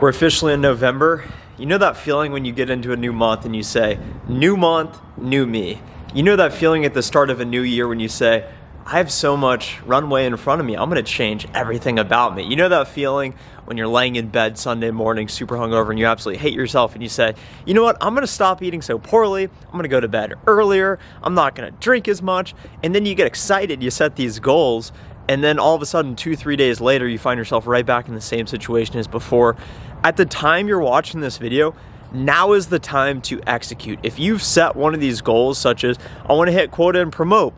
We're officially in November. You know that feeling when you get into a new month and you say, new month, new me. You know that feeling at the start of a new year when you say, I have so much runway in front of me, I'm gonna change everything about me. You know that feeling when you're laying in bed Sunday morning, super hungover, and you absolutely hate yourself and you say, you know what, I'm gonna stop eating so poorly, I'm gonna go to bed earlier, I'm not gonna drink as much, and then you get excited, you set these goals, and then all of a sudden 2-3 days later you find yourself right back in the same situation as before. At the time you're watching this video, now is the time to execute. If you've set one of these goals, such as I want to hit quota and promote,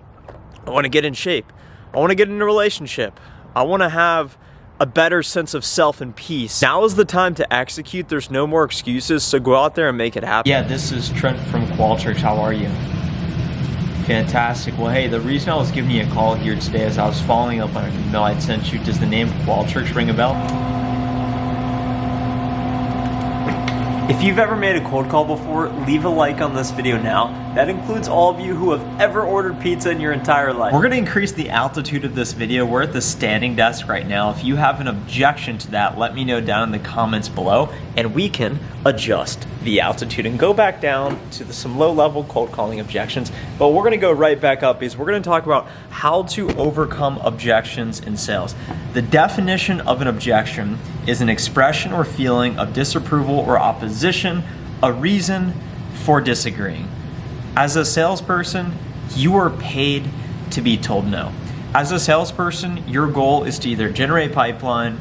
I want to get in shape, I want to get in a relationship, I want to have a better sense of self and peace, now is the time to execute. There's no more excuses, so go out there and make it happen. Yeah, this is Trent from Qualtrics. How are you? Fantastic. Well, hey, the reason I was giving you a call here today is I was following up on an email I'd sent you. Does the name Qualtrics ring a bell? If you've ever made a cold call before, leave a like on this video now. That includes all of you who have ever ordered pizza in your entire life. We're gonna increase the altitude of this video. We're at the standing desk right now. If you have an objection to that, let me know down in the comments below, and we can adjust the altitude and go back down to some low-level cold calling objections. But we're gonna go right back up because we're gonna talk about how to overcome objections in sales. The definition of an objection is an expression or feeling of disapproval or opposition, a reason for disagreeing. As a salesperson, you are paid to be told no. As a salesperson, your goal is to either generate pipeline,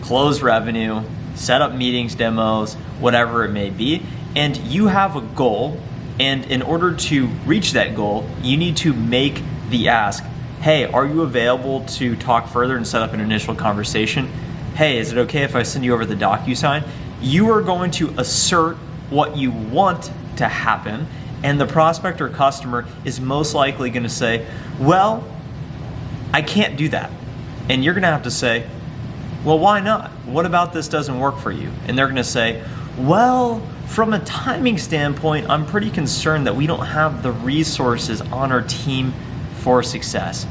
close revenue, set up meetings, demos, whatever it may be, and you have a goal, and in order to reach that goal, you need to make the ask, hey, are you available to talk further and set up an initial conversation? Hey, is it okay if I send you over the DocuSign? You are going to assert what you want to happen, and the prospect or customer is most likely gonna say, well, I can't do that. And you're gonna have to say, well, why not? What about this doesn't work for you? And they're gonna say, well, from a timing standpoint, I'm pretty concerned that we don't have the resources on our team for success.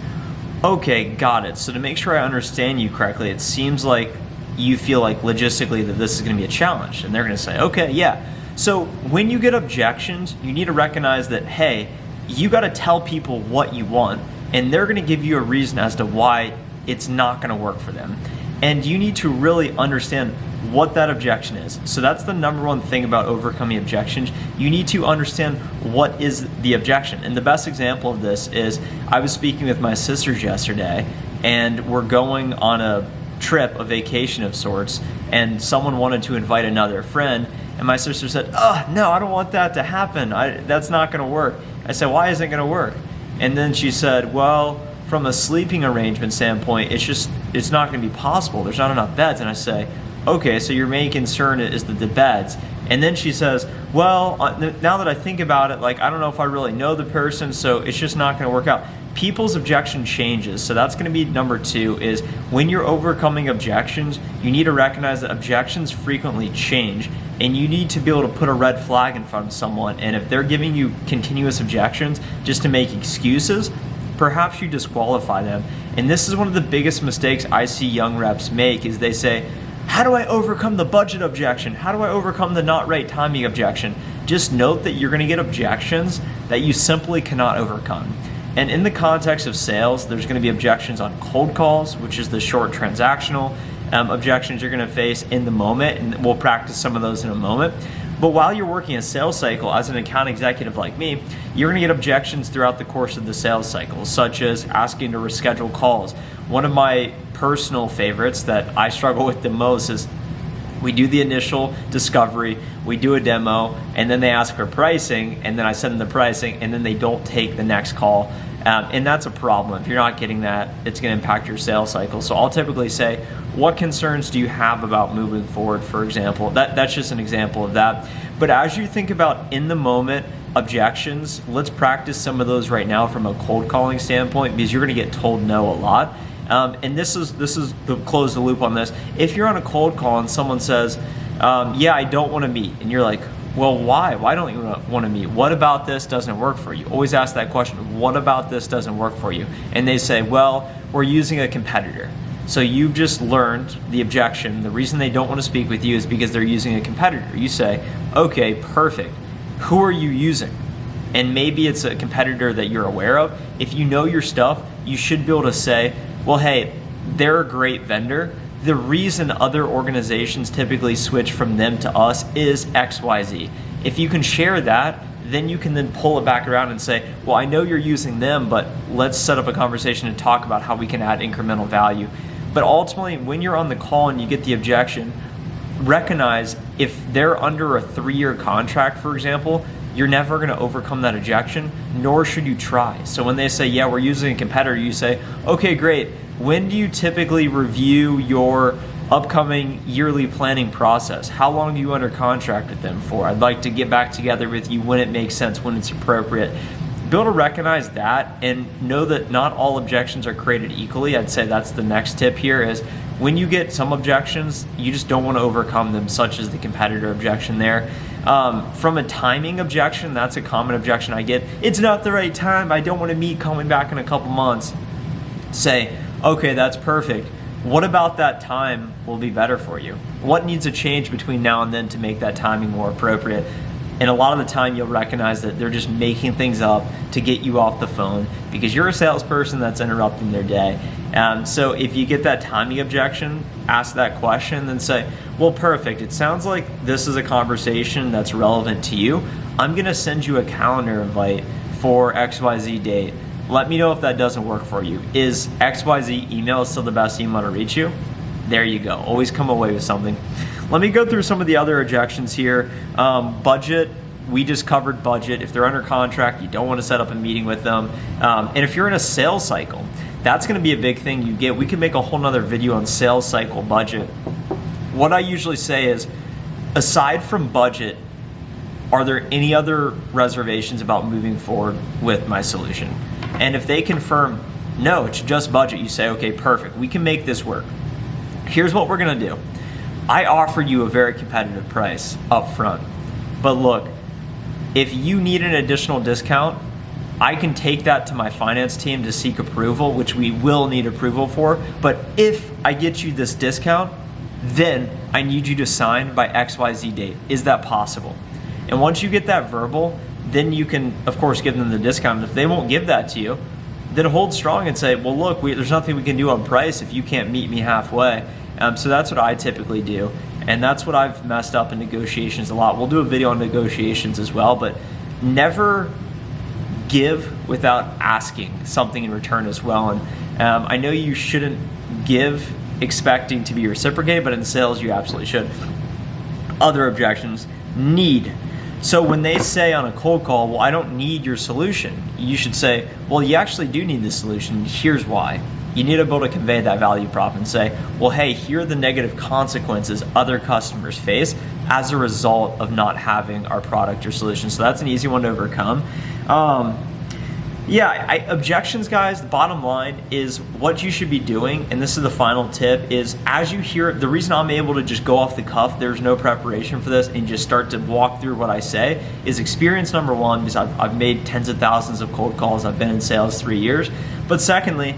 Okay, got it. So to make sure I understand you correctly, it seems like you feel like logistically that this is gonna be a challenge. And they're gonna say, okay, yeah. So when you get objections, you need to recognize that, hey, you gotta tell people what you want, and they're gonna give you a reason as to why it's not gonna work for them. And you need to really understand what that objection is. So that's the number one thing about overcoming objections. You need to understand what is the objection. And the best example of this is I was speaking with my sisters yesterday, and we're going on a trip, a vacation of sorts, and someone wanted to invite another friend, and my sister said, oh, no, I don't want that to happen. That's not gonna work. I said, why isn't it gonna work? And then she said, well, from a sleeping arrangement standpoint, it's not gonna be possible. There's not enough beds. And I say, okay, so your main concern is the beds. And then she says, well, now that I think about it, like, I don't know if I really know the person, so it's just not gonna work out. People's objection changes. So that's gonna be number 2, is when you're overcoming objections, you need to recognize that objections frequently change, and you need to be able to put a red flag in front of someone. And if they're giving you continuous objections just to make excuses, perhaps you disqualify them. And this is one of the biggest mistakes I see young reps make, is they say, how do I overcome the budget objection? How do I overcome the not right timing objection? Just note that you're gonna get objections that you simply cannot overcome. And in the context of sales, there's gonna be objections on cold calls, which is the short transactional objections you're gonna face in the moment, and we'll practice some of those in a moment. But while you're working a sales cycle as an account executive like me, you're gonna get objections throughout the course of the sales cycle, such as asking to reschedule calls. One of my personal favorites that I struggle with the most is we do the initial discovery, we do a demo, and then they ask for pricing, and then I send them the pricing, and then they don't take the next call. And that's a problem. If you're not getting that, it's gonna impact your sales cycle. So I'll typically say, what concerns do you have about moving forward, for example? That's just an example of that. But as you think about in the moment objections, let's practice some of those right now from a cold calling standpoint, because you're gonna get told no a lot. And this is the close the loop on this. If you're on a cold call and someone says, yeah, I don't wanna meet, and you're like, well, why? Why don't you want to meet? What about this doesn't work for you? Always ask that question. What about this doesn't work for you? And they say, well, we're using a competitor. So you've just learned the objection. The reason they don't want to speak with you is because they're using a competitor. You say, okay, perfect. Who are you using? And maybe it's a competitor that you're aware of. If you know your stuff, you should be able to say, well, hey, they're a great vendor. The reason other organizations typically switch from them to us is XYZ. If you can share that, then you can then pull it back around and say, well, I know you're using them, but let's set up a conversation and talk about how we can add incremental value. But ultimately, when you're on the call and you get the objection, recognize if they're under a 3-year contract, for example, you're never going to overcome that objection, nor should you try. So when they say, yeah, we're using a competitor, you say, okay, great. When do you typically review your upcoming yearly planning process? How long are you under contract with them for? I'd like to get back together with you when it makes sense, when it's appropriate. Be able to recognize that and know that not all objections are created equally. I'd say that's the next tip here is when you get some objections, you just don't want to overcome them, such as the competitor objection there. From a timing objection, that's a common objection I get. It's not the right time. I don't want to meet, call me back in a couple months. Say, okay, that's perfect. What about that time will be better for you? What needs to change between now and then to make that timing more appropriate? And a lot of the time you'll recognize that they're just making things up to get you off the phone because you're a salesperson that's interrupting their day. So if you get that timing objection, ask that question and say, well, perfect. It sounds like this is a conversation that's relevant to you. I'm going to send you a calendar invite for XYZ date. Let me know if that doesn't work for you. Is XYZ email still the best email to reach you? There you go. Always come away with something. Let me go through some of the other objections here. Budget, we just covered budget. If they're under contract, you don't want to set up a meeting with them. And if you're in a sales cycle, that's going to be a big thing you get. We can make a whole nother video on sales cycle budget. What I usually say is, aside from budget, are there any other reservations about moving forward with my solution? And if they confirm, no, it's just budget, you say, okay, perfect. We can make this work. Here's what we're going to do. I offered you a very competitive price up front. But look, if you need an additional discount, I can take that to my finance team to seek approval, which we will need approval for. But if I get you this discount, then I need you to sign by XYZ date. Is that possible? And once you get that verbal, then you can, of course, give them the discount. If they won't give that to you, then hold strong and say, well, look, there's nothing we can do on price if you can't meet me halfway. So that's what I typically do. And that's what I've messed up in negotiations a lot. We'll do a video on negotiations as well, but never give without asking something in return as well. And I know you shouldn't give expecting to be reciprocated, but in sales, you absolutely should. Other objections, need. So when they say on a cold call, well, I don't need your solution, you should say, well, you actually do need this solution. Here's why. You need to be able to convey that value prop and say, well, hey, here are the negative consequences other customers face as a result of not having our product or solution. So that's an easy one to overcome. Objections, guys, the bottom line is what you should be doing, and this is the final tip, is as you hear, the reason I'm able to just go off the cuff, there's no preparation for this, and just start to walk through what I say, is experience number one, because I've made tens of thousands of cold calls, I've been in sales 3 years. But secondly,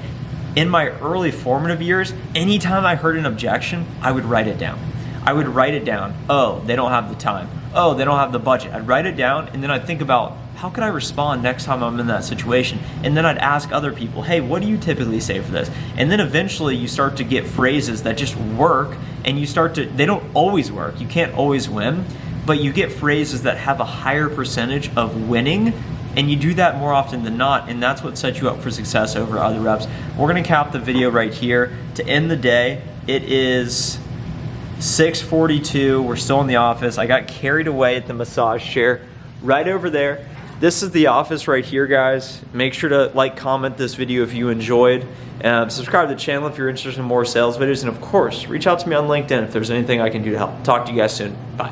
in my early formative years, anytime I heard an objection, I would write it down. I would write it down. Oh, they don't have the time. Oh, they don't have the budget. I'd write it down, and then I'd think about, how could I respond next time I'm in that situation? And then I'd ask other people, hey, what do you typically say for this? And then eventually you start to get phrases that just work, and you start to, they don't always work. You can't always win, but you get phrases that have a higher percentage of winning, and you do that more often than not, and that's what sets you up for success over other reps. We're gonna cap the video right here. To end the day, it is 6:42, we're still in the office. I got carried away at the massage chair right over there. This is the office right here, guys. Make sure to like, comment this video if you enjoyed. Subscribe to the channel if you're interested in more sales videos. And of course, reach out to me on LinkedIn if there's anything I can do to help. Talk to you guys soon. Bye.